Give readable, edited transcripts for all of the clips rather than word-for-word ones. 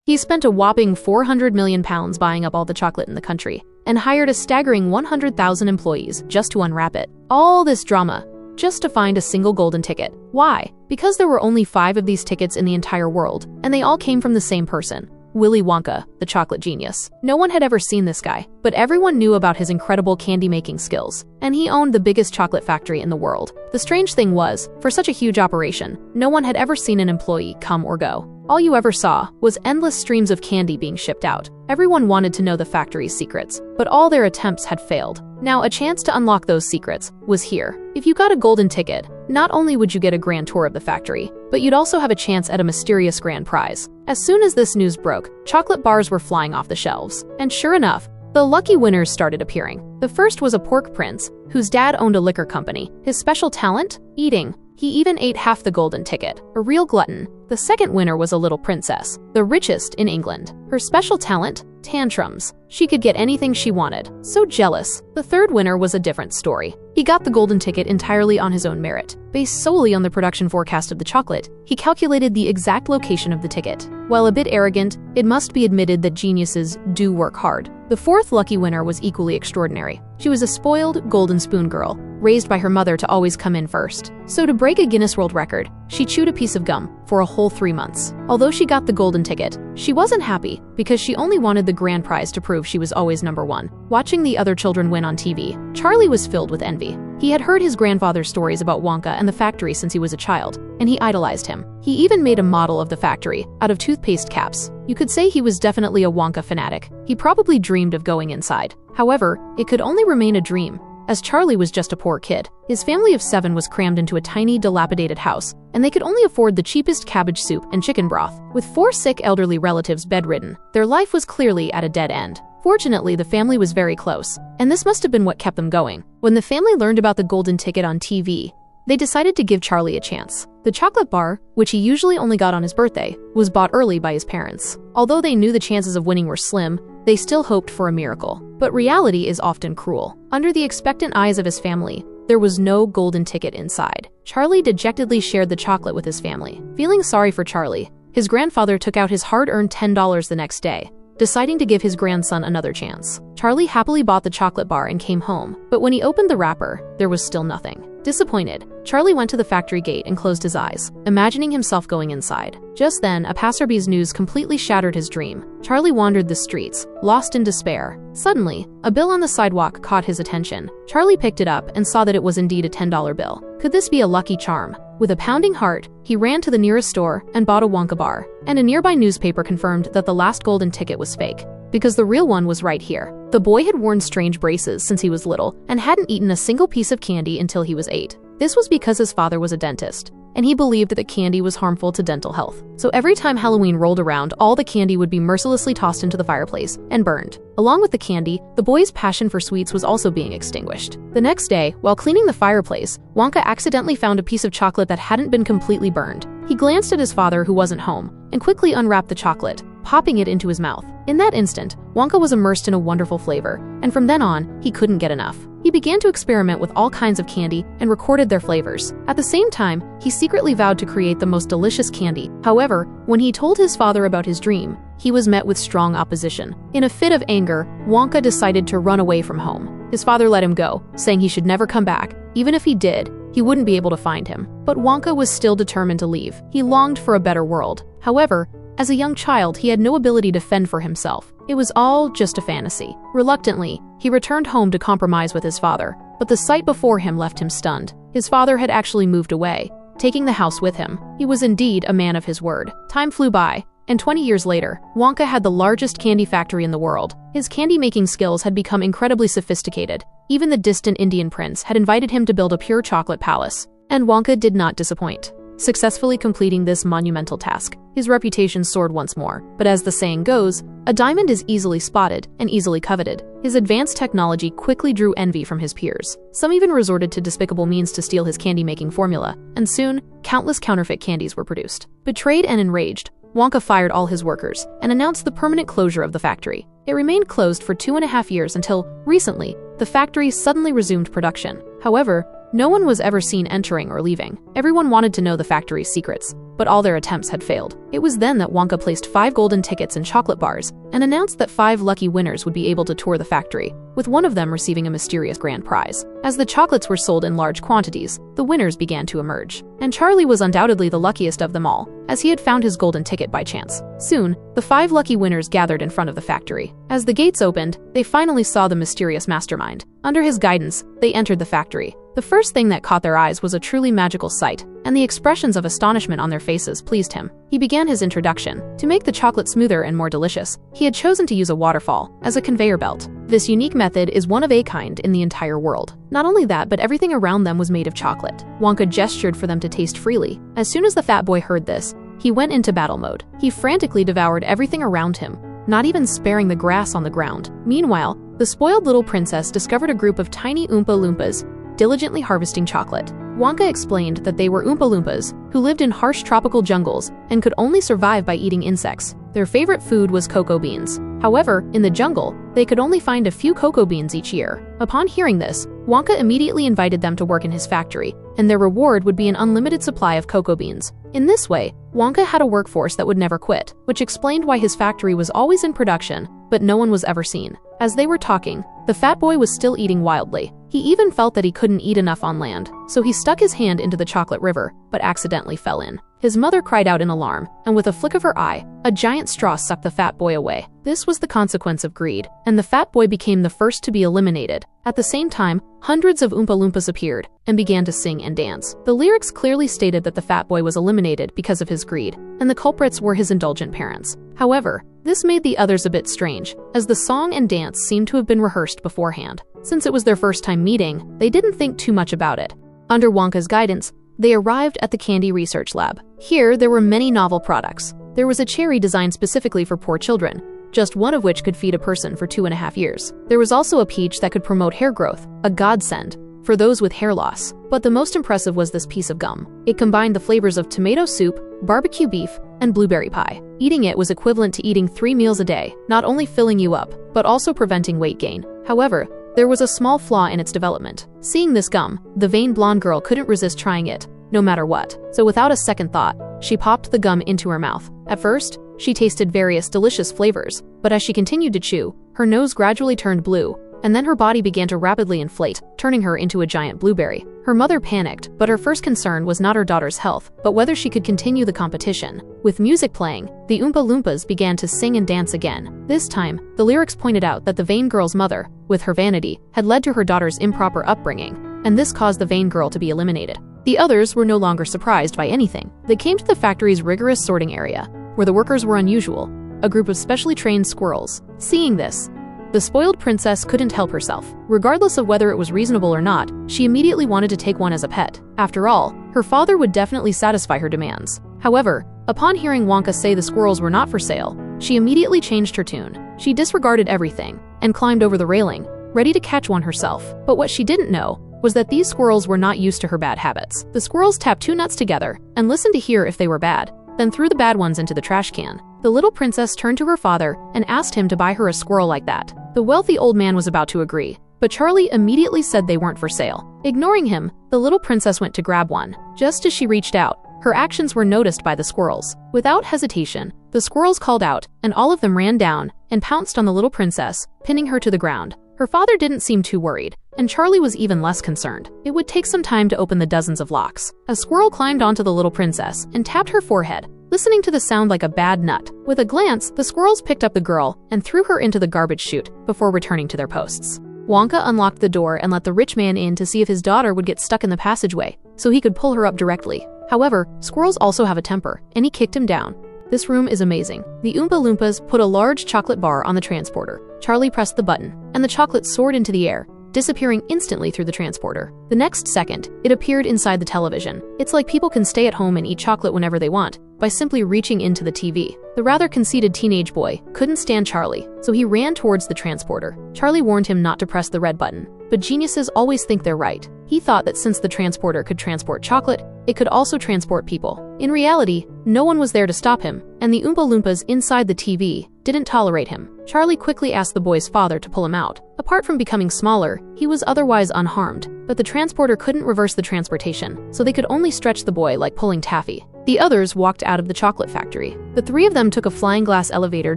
He spent a whopping £400 million buying up all the chocolate in the country and hired a staggering 100,000 employees just to unwrap it. All this drama just to find a single golden ticket. Why? Because there were only 5 of these tickets in the entire world, and they all came from the same person, Willy Wonka, the chocolate genius. No one had ever seen this guy, but everyone knew about his incredible candy-making skills, and he owned the biggest chocolate factory in the world. The strange thing was, for such a huge operation, no one had ever seen an employee come or go. All you ever saw was endless streams of candy being shipped out. Everyone wanted to know the factory's secrets, but all their attempts had failed. Now, a chance to unlock those secrets was here. If you got a golden ticket, not only would you get a grand tour of the factory, but you'd also have a chance at a mysterious grand prize. As soon as this news broke, chocolate bars were flying off the shelves. And sure enough, the lucky winners started appearing. The first was a pork prince, whose dad owned a liquor company. His special talent? Eating. He even ate half the golden ticket. A real glutton. The second winner was a little princess, the richest in England. Her special talent? Tantrums. She could get anything she wanted. So jealous. The third winner was a different story. He got the golden ticket entirely on his own merit. Based solely on the production forecast of the chocolate, he calculated the exact location of the ticket. While a bit arrogant, it must be admitted that geniuses do work hard. The fourth lucky winner was equally extraordinary. She was a spoiled, golden spoon girl, raised by her mother to always come in first. So to break a Guinness World Record, she chewed a piece of gum for a whole 3 months. Although she got the golden ticket, she wasn't happy because she only wanted the grand prize to prove she was always number one. Watching the other children win on TV, Charlie was filled with envy. He had heard his grandfather's stories about Wonka and the factory since he was a child, and he idolized him. He even made a model of the factory out of toothpaste caps. You could say he was definitely a Wonka fanatic. He probably dreamed of going inside. However, it could only remain a dream, as Charlie was just a poor kid. His family of 7 was crammed into a tiny, dilapidated house, and they could only afford the cheapest cabbage soup and chicken broth. With 4 sick elderly relatives bedridden, their life was clearly at a dead end. Fortunately, the family was very close, and this must have been what kept them going. When the family learned about the golden ticket on TV, they decided to give Charlie a chance. The chocolate bar, which he usually only got on his birthday, was bought early by his parents. Although they knew the chances of winning were slim, they still hoped for a miracle. But reality is often cruel. Under the expectant eyes of his family, there was no golden ticket inside. Charlie dejectedly shared the chocolate with his family. Feeling sorry for Charlie, his grandfather took out his hard-earned $10 the next day, deciding to give his grandson another chance. Charlie happily bought the chocolate bar and came home, but when he opened the wrapper, there was still nothing. Disappointed, Charlie went to the factory gate and closed his eyes, imagining himself going inside. Just then, a passerby's news completely shattered his dream. Charlie wandered the streets, lost in despair. Suddenly, a bill on the sidewalk caught his attention. Charlie picked it up and saw that it was indeed a $10 bill. Could this be a lucky charm? With a pounding heart, he ran to the nearest store and bought a Wonka bar, and a nearby newspaper confirmed that the last golden ticket was fake, because the real one was right here. The boy had worn strange braces since he was little and hadn't eaten a single piece of candy until he was 8. This was because his father was a dentist, and he believed that candy was harmful to dental health. So every time Halloween rolled around, all the candy would be mercilessly tossed into the fireplace and burned. Along with the candy, the boy's passion for sweets was also being extinguished. The next day, while cleaning the fireplace, Wonka accidentally found a piece of chocolate that hadn't been completely burned. He glanced at his father, who wasn't home, and quickly unwrapped the chocolate, popping it into his mouth. In that instant, Wonka was immersed in a wonderful flavor, and from then on, he couldn't get enough. He began to experiment with all kinds of candy and recorded their flavors. At the same time, he secretly vowed to create the most delicious candy. However, when he told his father about his dream, he was met with strong opposition. In a fit of anger, Wonka decided to run away from home. His father let him go, saying he should never come back. Even if he did, he wouldn't be able to find him. But Wonka was still determined to leave. He longed for a better world. However, as a young child, he had no ability to fend for himself. It was all just a fantasy. Reluctantly, he returned home to compromise with his father, but the sight before him left him stunned. His father had actually moved away, taking the house with him. He was indeed a man of his word. Time flew by, and 20 years later, Wonka had the largest candy factory in the world. His candy-making skills had become incredibly sophisticated. Even the distant Indian prince had invited him to build a pure chocolate palace, and Wonka did not disappoint, successfully completing this monumental task. His reputation soared once more, but as the saying goes, a diamond is easily spotted and easily coveted. His advanced technology quickly drew envy from his peers. Some even resorted to despicable means to steal his candy-making formula, and soon, countless counterfeit candies were produced. Betrayed and enraged, Wonka fired all his workers and announced the permanent closure of the factory. It remained closed for 2.5 years until, recently, the factory suddenly resumed production. However, No one was ever seen entering or leaving. Everyone wanted to know the factory's secrets, but all their attempts had failed. It was then that Wonka placed 5 golden tickets in chocolate bars and announced that 5 lucky winners would be able to tour the factory, with one of them receiving a mysterious grand prize. As the chocolates were sold in large quantities, the winners began to emerge. And Charlie was undoubtedly the luckiest of them all, as he had found his golden ticket by chance. Soon, the 5 lucky winners gathered in front of the factory. As the gates opened, they finally saw the mysterious mastermind. Under his guidance, they entered the factory. The first thing that caught their eyes was a truly magical sight, and the expressions of astonishment on their faces pleased him. He began his introduction. To make the chocolate smoother and more delicious, he had chosen to use a waterfall as a conveyor belt. This unique method is one of a kind in the entire world. Not only that, but everything around them was made of chocolate. Wonka gestured for them to taste freely. As soon as the fat boy heard this, he went into battle mode. He frantically devoured everything around him, not even sparing the grass on the ground. Meanwhile, the spoiled little princess discovered a group of tiny Oompa Loompas diligently harvesting chocolate. Wonka explained that they were Oompa Loompas who lived in harsh tropical jungles and could only survive by eating insects. Their favorite food was cocoa beans. However, in the jungle, they could only find a few cocoa beans each year. Upon hearing this, Wonka immediately invited them to work in his factory, and their reward would be an unlimited supply of cocoa beans. In this way, Wonka had a workforce that would never quit, which explained why his factory was always in production, but no one was ever seen. As they were talking, the fat boy was still eating wildly. He even felt that he couldn't eat enough on land, so he stuck his hand into the chocolate river, but accidentally fell in. His mother cried out in alarm, and with a flick of her eye, a giant straw sucked the fat boy away. This was the consequence of greed, and the fat boy became the first to be eliminated. At the same time, hundreds of Oompa Loompas appeared and began to sing and dance. The lyrics clearly stated that the fat boy was eliminated because of his greed, and the culprits were his indulgent parents. However, this made the others a bit strange, as the song and dance seemed to have been rehearsed beforehand. Since it was their first time meeting, they didn't think too much about it. Under Wonka's guidance, they arrived at the Candy Research Lab. Here, there were many novel products. There was a cherry designed specifically for poor children, just one of which could feed a person for 2.5 years. There was also a peach that could promote hair growth, a godsend for those with hair loss. But the most impressive was this piece of gum. It combined the flavors of tomato soup, barbecue beef, and blueberry pie. Eating it was equivalent to eating 3 meals a day, not only filling you up, but also preventing weight gain. However, there was a small flaw in its development. Seeing this gum, the vain blonde girl couldn't resist trying it, no matter what. So without a second thought, she popped the gum into her mouth. At first, she tasted various delicious flavors, but as she continued to chew, her nose gradually turned blue, and then her body began to rapidly inflate, turning her into a giant blueberry. Her mother panicked, but her first concern was not her daughter's health, but whether she could continue the competition. With music playing, the Oompa Loompas began to sing and dance again. This time, the lyrics pointed out that the vain girl's mother, with her vanity, had led to her daughter's improper upbringing, and this caused the vain girl to be eliminated. The others were no longer surprised by anything. They came to the factory's rigorous sorting area, where the workers were unusual, a group of specially trained squirrels. Seeing this, the spoiled princess couldn't help herself. Regardless of whether it was reasonable or not, she immediately wanted to take one as a pet. After all, her father would definitely satisfy her demands. However, upon hearing Wonka say the squirrels were not for sale, she immediately changed her tune. She disregarded everything and climbed over the railing, ready to catch one herself. But what she didn't know was that these squirrels were not used to her bad habits. The squirrels tapped 2 nuts together and listened to hear if they were bad, then threw the bad ones into the trash can. The little princess turned to her father and asked him to buy her a squirrel like that. The wealthy old man was about to agree, but Charlie immediately said they weren't for sale. Ignoring him, the little princess went to grab one. Just as she reached out, her actions were noticed by the squirrels. Without hesitation, the squirrels called out, and all of them ran down and pounced on the little princess, pinning her to the ground. Her father didn't seem too worried, and Charlie was even less concerned. It would take some time to open the dozens of locks. A squirrel climbed onto the little princess and tapped her forehead, listening to the sound like a bad nut. With a glance, the squirrels picked up the girl and threw her into the garbage chute before returning to their posts. Wonka unlocked the door and let the rich man in to see if his daughter would get stuck in the passageway, so he could pull her up directly. However, squirrels also have a temper, and he kicked him down. This room is amazing. The Oompa Loompas put a large chocolate bar on the transporter. Charlie pressed the button, and the chocolate soared into the air, disappearing instantly through the transporter. The next second, it appeared inside the television. It's like people can stay at home and eat chocolate whenever they want, by simply reaching into the TV. The rather conceited teenage boy couldn't stand Charlie, so he ran towards the transporter. Charlie warned him not to press the red button, but geniuses always think they're right. He thought that since the transporter could transport chocolate, it could also transport people. In reality, no one was there to stop him, and the Oompa Loompas inside the TV didn't tolerate him. Charlie quickly asked the boy's father to pull him out. Apart from becoming smaller, he was otherwise unharmed, but the transporter couldn't reverse the transportation, so they could only stretch the boy like pulling taffy. The others walked out of the chocolate factory. The three of them took a flying glass elevator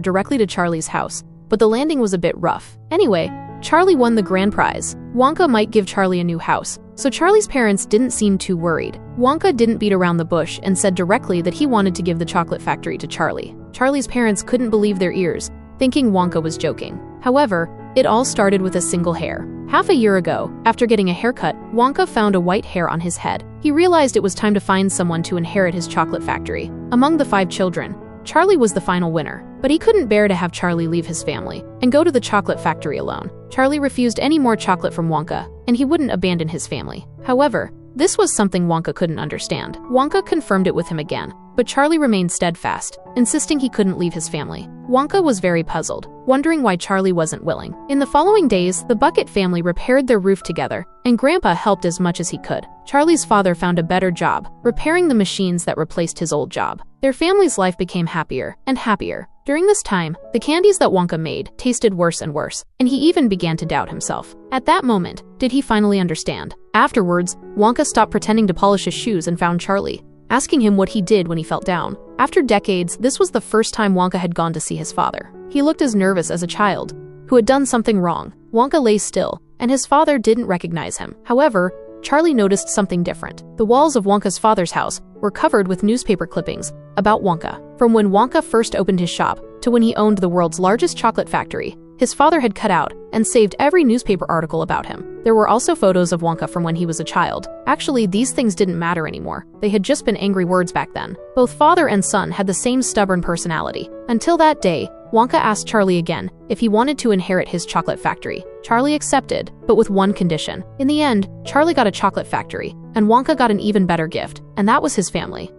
directly to Charlie's house, but the landing was a bit rough. Anyway, Charlie won the grand prize. Wonka might give Charlie a new house, so Charlie's parents didn't seem too worried. Wonka didn't beat around the bush and said directly that he wanted to give the chocolate factory to Charlie. Charlie's parents couldn't believe their ears, thinking Wonka was joking. However, it all started with a single hair. Half a year ago, after getting a haircut, Wonka found a white hair on his head. He realized it was time to find someone to inherit his chocolate factory. Among the 5 children, Charlie was the final winner, but he couldn't bear to have Charlie leave his family and go to the chocolate factory alone. Charlie refused any more chocolate from Wonka, and he wouldn't abandon his family. However, this was something Wonka couldn't understand. Wonka confirmed it with him again, but Charlie remained steadfast, insisting he couldn't leave his family. Wonka was very puzzled, wondering why Charlie wasn't willing. In the following days, the Bucket family repaired their roof together, and Grandpa helped as much as he could. Charlie's father found a better job, repairing the machines that replaced his old job. Their family's life became happier and happier. During this time, the candies that Wonka made tasted worse and worse, and he even began to doubt himself. At that moment, did he finally understand? Afterwards, Wonka stopped pretending to polish his shoes and found Charlie, asking him what he did when he felt down. After decades, this was the first time Wonka had gone to see his father. He looked as nervous as a child who had done something wrong. Wonka lay still, and his father didn't recognize him. However, Charlie noticed something different. The walls of Wonka's father's house were covered with newspaper clippings about Wonka. From when Wonka first opened his shop to when he owned the world's largest chocolate factory, his father had cut out and saved every newspaper article about him. There were also photos of Wonka from when he was a child. Actually, these things didn't matter anymore. They had just been angry words back then. Both father and son had the same stubborn personality. Until that day, Wonka asked Charlie again if he wanted to inherit his chocolate factory. Charlie accepted, but with one condition. In the end, Charlie got a chocolate factory, and Wonka got an even better gift, and that was his family.